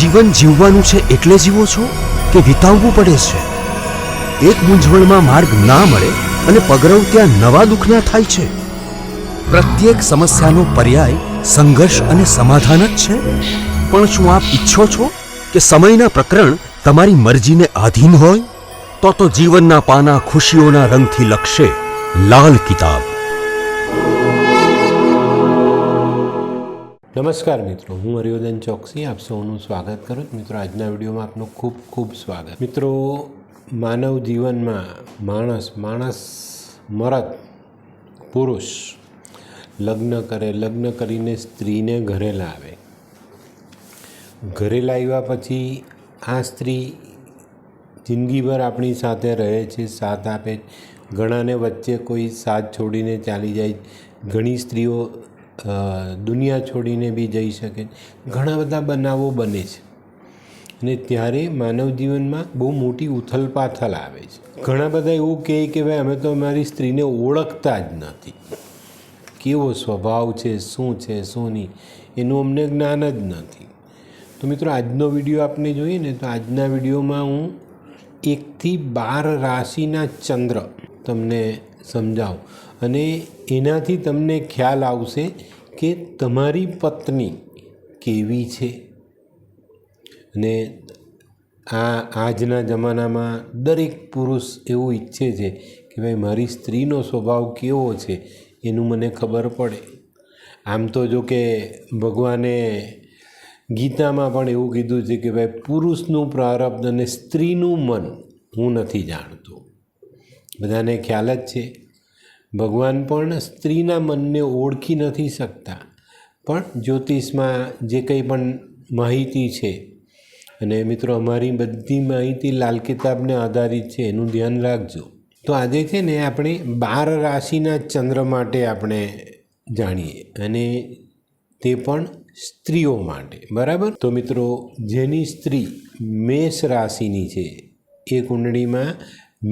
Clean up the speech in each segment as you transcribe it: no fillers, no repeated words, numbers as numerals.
જીવન જીવવાનું છે એટલે જીવો છો કે વિતાવવું પડે છે? એક મૂંઝવણમાં માર્ગ ના મળે અને પગરવ ત્યાં નવા દુઃખના થાય છે. પ્રત્યેક સમસ્યાનો પર્યાય સંઘર્ષ અને સમાધાન જ છે. પણ શું આપ ઈચ્છો છો કે સમયના પ્રકરણ તમારી મરજીને આધીન હોય? તો જીવનના પાના ખુશીઓના રંગથી લખશે લાલ કિતાબ. નમસ્કાર મિત્રો, હું હરિવર્ધન ચોકસી આપ સૌનું સ્વાગત કરું છું. મિત્રો, આજના વિડીયોમાં આપનું ખૂબ ખૂબ સ્વાગત. મિત્રો, માનવ જીવનમાં માણસ મરદ પુરુષ લગ્ન કરે, લગ્ન કરીને સ્ત્રીને ઘરે લાવે. ઘરે લાવ્યા પછી આ સ્ત્રી જિંદગીભર આપણી સાથે રહે છે, સાથ આપે. ઘણાને વચ્ચે કોઈ સાથ છોડીને ચાલી જાય. ઘણી સ્ત્રીઓ દુનિયા છોડીને બી જઈ શકે. ઘણા બધા બનાવો બને છે અને ત્યારે માનવ જીવનમાં બહુ મોટી ઉથલપાથલ આવે છે. ઘણા બધા એવું કહે કે ભાઈ અમે તો અમારી સ્ત્રીને ઓળખતા જ નથી, કેવો સ્વભાવ છે, શું છે શું નહીં એનું અમને જ્ઞાન જ નથી. તો મિત્રો, આજનો વિડીયો આપણે જોઈએ ને તો આજના વિડીયોમાં હું 1 થી 12 રાશિના ચંદ્ર તમને સમજાવું અને એનાથી તમને ખ્યાલ આવશે કે તમારી પત્ની કેવી છે. અને આજના જમાનામાં દરેક પુરુષ એવું ઈચ્છે છે કે ભાઈ મારી સ્ત્રીનો સ્વભાવ કેવો છે એનું મને ખબર પડે. આમ તો જો કે ભગવાને ગીતામાં પણ એવું કીધું છે કે ભાઈ પુરુષનું પ્રારબ્ધ અને સ્ત્રીનું મન હું નથી જાણતો. બધાને ખ્યાલ જ છે. ભગવાન પણ સ્ત્રીના મનને ઓળખી નથી શકતા. પણ જ્યોતિષમાં જે કંઈ પણ માહિતી છે, અને મિત્રો અમારી બધી માહિતી લાલ કિતાબને આધારિત છે, એનું ધ્યાન રાખજો. તો આજે છે ને આપણે 12 રાશિના ચંદ્ર માટે આપણે જાણીએ, અને તે પણ સ્ત્રીઓ માટે, બરાબર? તો મિત્રો, જેની સ્ત્રી મેષ રાશિની છે એ કુંડળીમાં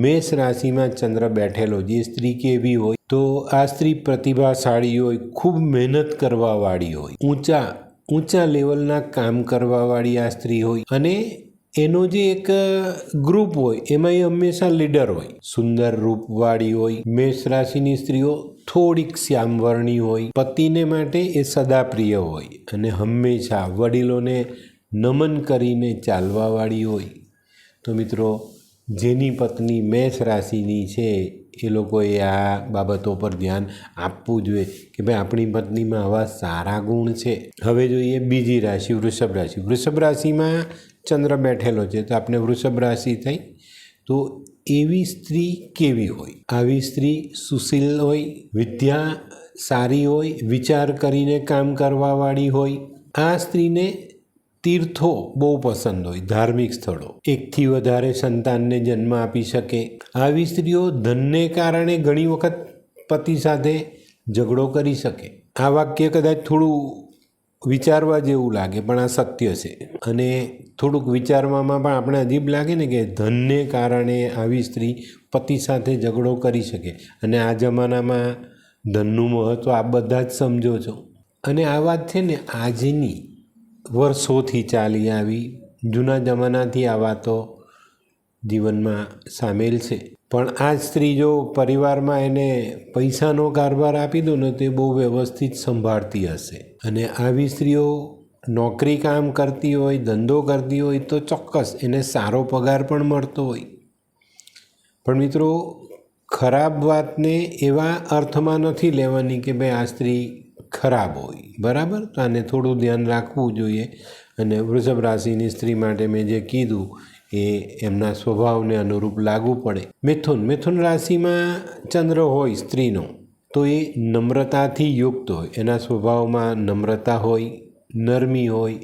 મેષ રાશિમાં ચંદ્ર બેઠેલો, જે સ્ત્રી કેવી હોય તો આ સ્ત્રી પ્રતિભાશાળી હોય, ખૂબ મહેનત કરવાવાળી હોય, ઊંચા લેવલના કામ કરવાવાળી આ સ્ત્રી હોય, અને એનો જે એક ગ્રુપ હોય એમાં એ હંમેશા લીડર હોય. સુંદર રૂપવાળી હોય. મેષ રાશિની સ્ત્રીઓ થોડીક શ્યામવર્ણી હોય. પતિને માટે એ સદાપ્રિય હોય અને હંમેશા વડીલોને નમન કરીને ચાલવાવાળી હોય. તો મિત્રો, જેની પત્ની મેષ રાશિની છે એ લોકોએ આ બાબતો પર ધ્યાન આપવું જોઈએ કે ભાઈ આપણી પત્નીમાં આવા સારા ગુણ છે. હવે જોઈએ બીજી રાશિ, વૃષભ રાશિ. વૃષભ રાશિમાં ચંદ્ર બેઠેલો છે તો આપણે વૃષભ રાશિ થઈ. તો એવી સ્ત્રી કેવી હોય? આવી સ્ત્રી સુશીલ હોય, વિદ્યા સારી હોય, વિચાર કરીને કામ કરવાવાળી હોય. આ સ્ત્રીને તીર્થો બહુ પસંદ હોય, ધાર્મિક સ્થળો. 1 થી વધારે સંતાનને જન્મ આપી શકે. આવી સ્ત્રીઓ ધનને કારણે ઘણી વખત પતિ સાથે ઝઘડો કરી શકે. આ વાક્ય કદાચ થોડું વિચારવા જેવું લાગે પણ આ સત્ય છે. અને થોડુંક વિચારવામાં પણ આપણે અજીબ લાગે ને કે ધનને કારણે આવી સ્ત્રી પતિ સાથે ઝઘડો કરી શકે. અને આ જમાનામાં ધનનું મહત્ત્વ આ બધા જ સમજો છો. અને આ વાત છે ને આજની વર્ષોથી ચાલી આવી, જૂના જમાનાથી આ વાતો જીવનમાં સામેલ છે. પણ આ સ્ત્રી જો પરિવારમાં એને પૈસાનો કારભાર આપી દો ને તો એ બહુ વ્યવસ્થિત સંભાળતી હશે. અને આવી સ્ત્રીઓ નોકરી કામ કરતી હોય, ધંધો કરતી હોય તો ચોક્કસ એને સારો પગાર પણ મળતો હોય. પણ મિત્રો, ખરાબ વાતને એવા અર્થમાં નથી લેવાની કે ભાઈ આ સ્ત્રી ખરાબ હોય, બરાબર? તો આને થોડું ધ્યાન રાખવું જોઈએ. અને વૃષભ રાશિની સ્ત્રી માટે મેં જે કીધું એ એમના સ્વભાવને અનુરૂપ લાગુ પડે. મિથુન રાશિમાં ચંદ્ર હોય સ્ત્રીનો તો એ નમ્રતાથી યુક્ત હોય. એના સ્વભાવમાં નમ્રતા હોય, નરમી હોય,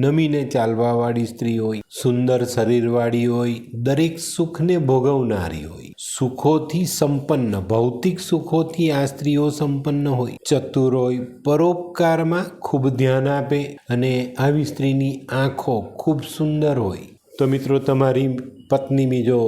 નમીને ચાલવાવાળી સ્ત્રી હોય, સુંદર શરીરવાળી હોય, દરેક સુખને ભોગવનારી હોય, સુખોથી સંપન્ન, ભૌતિક સુખોથી આ સ્ત્રીઓ સંપન્ન હોય, ચતુર હોય, પરોપકારમાં ખૂબ ધ્યાન આપે, અને આવી સ્ત્રીની આંખો ખૂબ સુંદર હોય. તો મિત્રો, તમારી પત્ની બી જો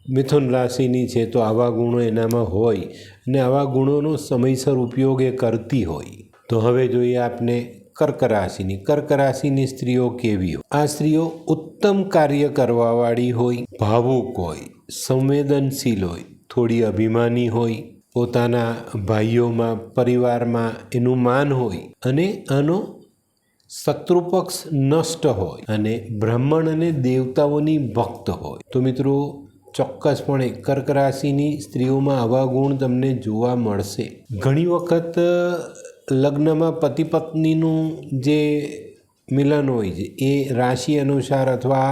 મિથુન રાશિની છે તો આવા ગુણો એનામાં હોય અને આવા ગુણોનો સમયસર ઉપયોગ એ કરતી હોય. તો હવે જોઈએ આપને કર્ક રાશિની સ્ત્રીઓ કેવી હોય? આ સ્ત્રીઓ ઉત્તમ કાર્ય કરવાવાળી હોય, ભાવુક હોય, સંવેદનશીલ હોય, થોડી અભિમાની હોય, પોતાના ભાઈઓમાં પરિવારમાં એનું માન હોય અને આનો શત્રુપક્ષ નષ્ટ હોય અને બ્રાહ્મણ અને દેવતાઓની ભક્ત હોય. તો મિત્રો ચોક્કસપણે કર્ક રાશિની સ્ત્રીઓમાં આવા ગુણ તમને જોવા મળશે. ઘણી વખત લગ્નમાં પતિ પત્નીનું જે મિલન હોય છે એ રાશિ અનુસાર અથવા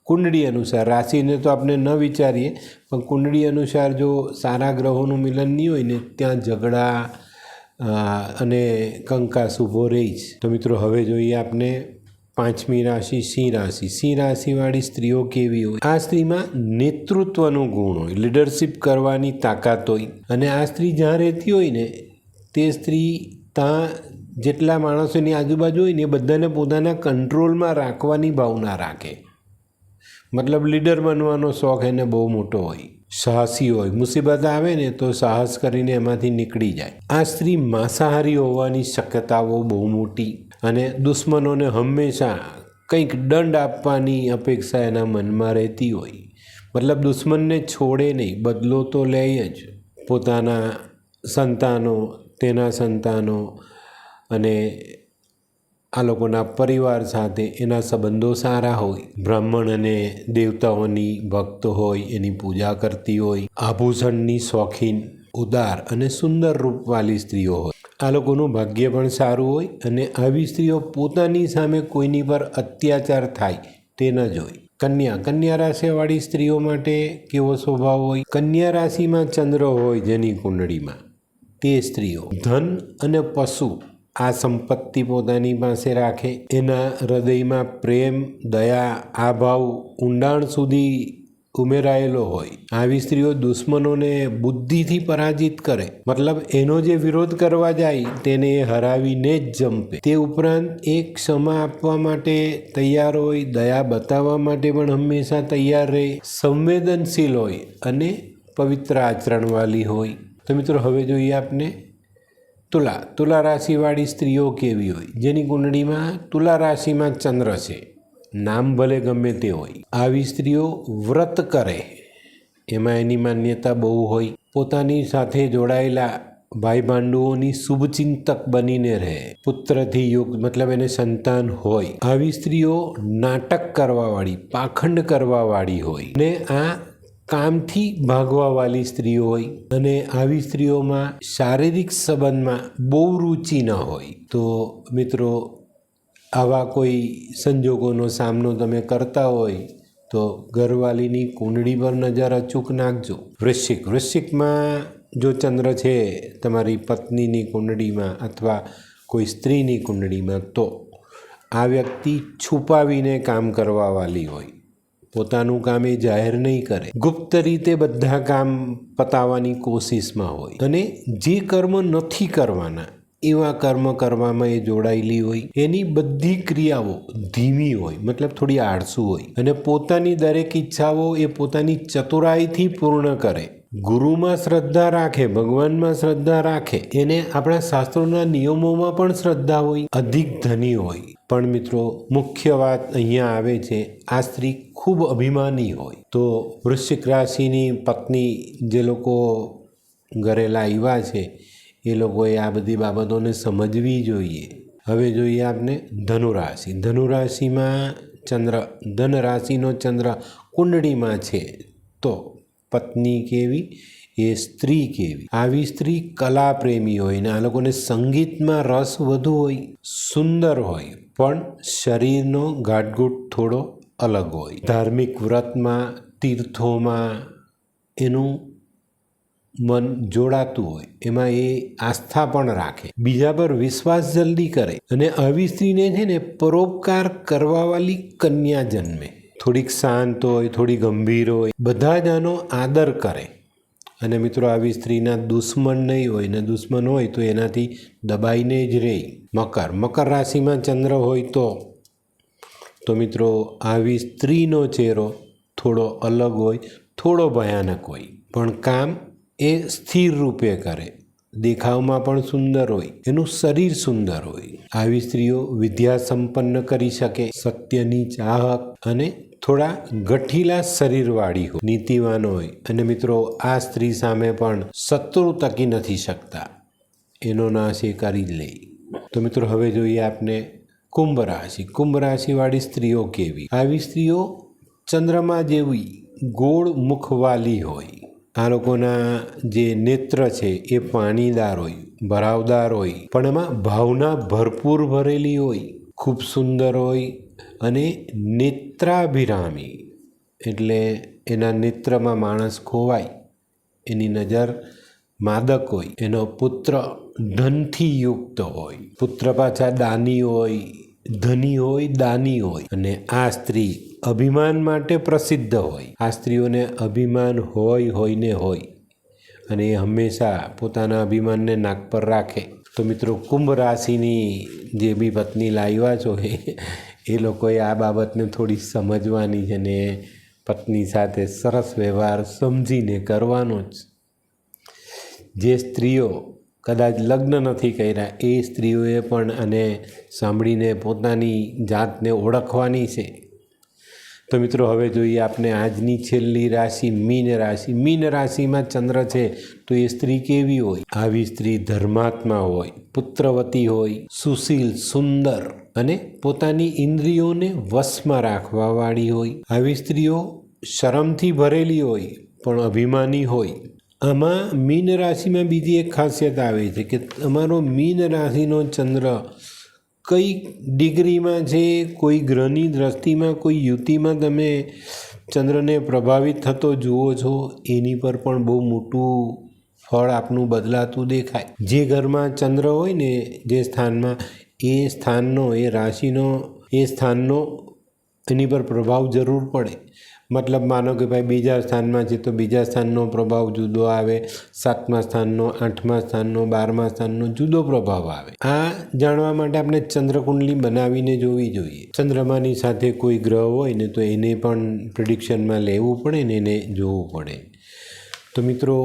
કુંડળી અનુસાર, રાશિને તો આપણે ન વિચારીએ પણ કુંડળી અનુસાર જો સારા ગ્રહોનું મિલન નહીં હોય ને ત્યાં ઝઘડા અને કંકાસ ઊભો રહી જ. તો મિત્રો હવે જોઈએ આપણે પાંચમી રાશિ સિંહ રાશિ. સિંહ રાશિવાળી સ્ત્રીઓ કેવી હોય? આ સ્ત્રીમાં નેતૃત્વનો ગુણ હોય, લીડરશિપ કરવાની તાકાત હોય અને આ સ્ત્રી જ્યાં રહેતી હોય ને તે સ્ત્રી ત્યાં જેટલા માણસોની આજુબાજુ હોય ને એ બધાને પોતાના કંટ્રોલમાં રાખવાની ભાવના રાખે. મતલબ લીડર બનવાનો શોખ એને બહુ મોટો હોય, સાહસી હોય, મુસીબત આવે ને તો સાહસ કરીને એમાંથી નીકળી જાય. આ સ્ત્રી માંસાહારી હોવાની શક્યતાઓ બહુ મોટી અને દુશ્મનોને હંમેશા કંઈક દંડ આપવાની અપેક્ષા એના મનમાં રહેતી હોય. મતલબ દુશ્મનને છોડે નહીં, બદલો તો લે જ. પોતાના સંતાનો, તેના સંતાનો અને આ લોકોના પરિવાર સાથે એના સંબંધો સારા હોય. બ્રાહ્મણ અને દેવતાઓની ભક્ત હોય, એની પૂજા કરતી હોય. આભૂષણની શોખીન, ઉદાર અને સુંદર રૂપવાળી સ્ત્રીઓ હોય. આ લોકોનું ભાગ્ય પણ સારું હોય અને આવી સ્ત્રીઓ પોતાની સામે કોઈની પર અત્યાચાર થાય તે ન જોઈ. કન્યા રાશિવાળી સ્ત્રીઓ માટે કેવો સ્વભાવ હોય? કન્યા રાશિમાં ચંદ્ર હોય જેની કુંડળીમાં, તે સ્ત્રીઓ ધન અને પશુ આ સંપત્તિ પોતાની પાસે રાખે. એના હૃદયમાં પ્રેમ, દયા આ ભાવ ઊંડાણ સુધી ઉમેરાયેલો હોય. આવી સ્ત્રીઓ દુશ્મનોને બુદ્ધિથી પરાજિત કરે. મતલબ એનો જે વિરોધ કરવા જાય તેને હરાવીને જ જંપે. તે ઉપરાંત એક ક્ષમા આપવા માટે તૈયાર હોય, દયા બતાવવા માટે પણ હંમેશા તૈયાર રહે, સંવેદનશીલ હોય અને પવિત્ર આચરણવાળી હોય. તો મિત્રો હવે જોઈએ આપણે તુલા રાશિવાળી સ્ત્રીઓ કેવી હોય? જેની કુંડળીમાં તુલા રાશિમાં ચંદ્ર છે, નામ ભલે ગમે તે હોય. આવી સ્ત્રીઓ વ્રત કરે એમાં એની માન્યતા બહુ હોય. પોતાની સાથે જોડાયેલા ભાઈ ભાંડુઓની શુભચિંતક બનીને રહે. પુત્રથી યુગ મતલબ એને સંતાન હોય. આવી સ્ત્રીઓ નાટક કરવાવાળી, પાખંડ કરવાવાળી હોય ને આ કામથી ભાગવાવાળી સ્ત્રીઓ હોય અને આવી સ્ત્રીઓમાં શારીરિક સંબંધમાં બહુ રુચિ ન હોય. તો મિત્રો આવા કોઈ સંજોગોનો સામનો તમે કરતા હોય તો ઘરવાલીની કુંડળી પર નજર અચૂક નાખજો. વૃશ્ચિકમાં જો ચંદ્ર છે તમારી પત્નીની કુંડળીમાં અથવા કોઈ સ્ત્રીની કુંડળીમાં તો આ વ્યક્તિ છુપાવીને કામ કરવાવાળી હોય. પોતાનું કામ એ જાહેર નહીં કરે, ગુપ્ત રીતે બધા કામ પતાવવાની કોશિશમાં હોય અને જે કર્મ નથી કરવાના એવા કર્મ કરવામાં એ જોડાયેલી હોય. એની બધી ક્રિયાઓ ધીમી હોય, મતલબ થોડી આળસુ હોય અને પોતાની દરેક ઈચ્છાઓ એ પોતાની ચતુરાઈથી પૂર્ણ કરે. ગુરુમાં શ્રદ્ધા રાખે, ભગવાનમાં શ્રદ્ધા રાખે. એને આપણા શાસ્ત્રોના નિયમોમાં પણ શ્રદ્ધા હોય, અધિક ધની હોય. પણ મિત્રો મુખ્ય વાત અહીંયા આવે છે, આ સ્ત્રી ખૂબ અભિમાની હોય. તો વૃશ્ચિક રાશિની પત્ની જે લોકો ઘરે લાવ્યા છે એ લોકોએ આ બધી બાબતોને સમજવી જોઈએ. હવે જોઈએ આપણે ધનુરાશિ. ધનુરાશિમાં ચંદ્ર, ધન રાશિનો ચંદ્ર કુંડળીમાં છે તો પત્ની કેવી, એ સ્ત્રી કેવી? આવી સ્ત્રી કલા પ્રેમી હોય ને આ લોકોને સંગીતમાં રસ વધુ હોય, સુંદર હોય પણ શરીરનો ગાંઠગૂંઠ થોડો અલગ હોય. ધાર્મિક વ્રતમાં, તીર્થોમાં એનું મન જોડાતું હોય, એમાં એ આસ્થા પણ રાખે, બીજા પર વિશ્વાસ જલ્દી કરે અને આવી સ્ત્રીને છે ને પરોપકાર કરવાવાળી કન્યા જન્મે. થોડીક શાંત હોય, થોડી ગંભીર હોય, બધા જ આનો આદર કરે. અને મિત્રો આવી સ્ત્રીના દુશ્મન નહીં હોય ને દુશ્મન હોય તો એનાથી દબાઈને જ રહે. મકર રાશિમાં ચંદ્ર હોય તો મિત્રો આવી સ્ત્રીનો ચહેરો થોડો અલગ હોય, થોડો ભયાનક હોય પણ કામ એ સ્થિર રૂપે કરે દેખાવમાં પણ સુંદર હોય, એનું શરીર સુંદર હોય. આવી સ્ત્રીઓ વિદ્યા સંપન્ન કરી શકે, સત્યની ચાહક અને થોડા ગઠીલા શરીરવાળી હોય, નીતિવાન હોય. અને મિત્રો, આ સ્ત્રી સામે પણ શત્રુ ટકી નથી શકતા, એનો નાશ એ કરી જ લે. તો મિત્રો, હવે જોઈએ આપણે કુંભ રાશિ. કુંભ રાશિવાળી સ્ત્રીઓ કેવી? આવી સ્ત્રીઓ ચંદ્રમા જેવી ગોળ મુખવાલી હોય. આ લોકોના જે નેત્ર છે એ પાણીદાર હોય, ભરાવદાર હોય, પણ એમાં ભાવના ભરપૂર ભરેલી હોય, ખૂબ સુંદર હોય અને નેત્રાભિરામી, એટલે એના નેત્રમાં માણસ ખોવાય, એની નજર માદક હોય. એનો પુત્ર ધનથી યુક્ત હોય, પુત્ર પાછા દાની હોય, ધની હોય, દાની હોય. અને આ સ્ત્રી અભિમાન માટે પ્રસિદ્ધ હોય. આ સ્ત્રીઓને અભિમાન હોય ને હોય, અને એ હંમેશા પોતાના અભિમાનને નાક પર રાખે. તો મિત્રો, કુંભ રાશિની જે બી પત્ની લાવ્યા છો એ લોકોએ આ બાબતને થોડી સમજવાની છે ને પત્ની સાથે સરસ વ્યવહાર સમજીને કરવાનો જ. જે સ્ત્રીઓ કદાચ લગ્ન નથી કર્યા એ સ્ત્રીઓએ પણ આને સાંભળીને પોતાની જાતને ઓળખવાની છે. તો મિત્રો, હવે જોઈએ આપણે આજની છેલ્લી રાશિ મીન રાશિ. મીન રાશિમાં ચંદ્ર છે તો એ સ્ત્રી કેવી હોય? આવી સ્ત્રી ધર્માત્મા હોય, પુત્રવતી હોય, સુશીલ, સુંદર અને પોતાની ઇન્દ્રિયોને વશમાં રાખવાવાળી હોય. આવી સ્ત્રીઓ શરમથી ભરેલી હોય પણ અભિમાની હોય. આમાં મીન રાશિમાં બીજી એક ખાસિયત આવે છે કે અમારો મીન રાશિનો ચંદ્ર કઈ ડિગ્રીમાં છે, કોઈ ગ્રહની દ્રષ્ટિમાં, કોઈ યુતિમાં તમે ચંદ્રને પ્રભાવિત થતો જુઓ છો, એની પર પણ બહુ મોટું ફળ આપનું બદલાતું દેખાય. જે ઘરમાં ચંદ્ર હોય ને, જે સ્થાનમાં, એ સ્થાનનો, એ રાશિનો, એ સ્થાનનો એની પર પ્રભાવ જરૂર પડે. મતલબ માનો કે ભાઈ બીજા સ્થાનમાં છે તો બીજા સ્થાનનો પ્રભાવ જુદો આવે, 7મા સ્થાનનો, 8મા સ્થાનનો, 12મા સ્થાનનો જુદો પ્રભાવ આવે. આ જાણવા માટે આપણે ચંદ્રકુંડલી બનાવીને જોવી જોઈએ. ચંદ્રમાની સાથે કોઈ ગ્રહ હોય ને તો એને પણ પ્રિડિક્શનમાં લેવું પડે ને એને જોવું પડે. તો મિત્રો,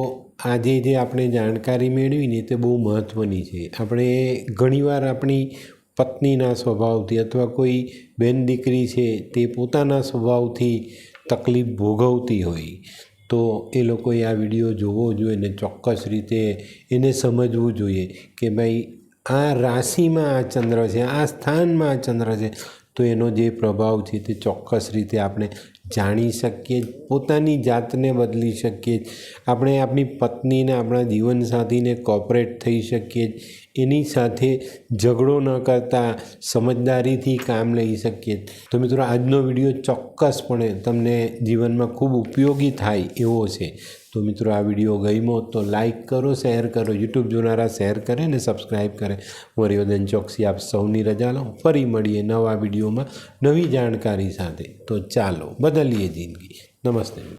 આજે જે આપણે જાણકારી મેળવીને તે બહુ મહત્ત્વની છે. આપણે ઘણીવાર આપણી પત્નીના સ્વભાવથી અથવા કોઈ બેન દીકરી છે તે પોતાના સ્વભાવથી તકલીફ ભોગવતી હોય, તો એ લોકોએ આ વિડીયો જોવો જોઈએ ને ચોક્કસ રીતે એને સમજવું જોઈએ કે ભાઈ આ રાશિમાં આ ચંદ્ર છે, આ સ્થાનમાં આ ચંદ્ર છે, તો એનો જે પ્રભાવ છે તે ચોક્કસ રીતે આપણે જાણી શકીએ, પોતાની જાતને બદલી શકીએ, આપણે આપણી પત્નીને, આપણા જીવનસાથીને કોઓપરેટ થઈ શકીએ, એની સાથે ઝઘડો ન કરતા સમજદારીથી કામ લઈ શકીએ. તો મિત્રો, આજનો વિડીયો ચોક્કસપણે તમને જીવનમાં ખૂબ ઉપયોગી થાય એવો છે. તો મિત્રો, આ વિડીયો ગમ્યો તો લાઈક કરો, શેર કરો, યુટ્યુબ જોનારા શેર કરે ને સબસ્ક્રાઈબ કરે. હું હરિવર્ધન ચોકસી આપ સૌની રજા લઉં. ફરી મળીએ નવા વિડીયોમાં નવી જાણકારી સાથે. તો ચાલો બદલીએ જિંદગી. નમસ્તે.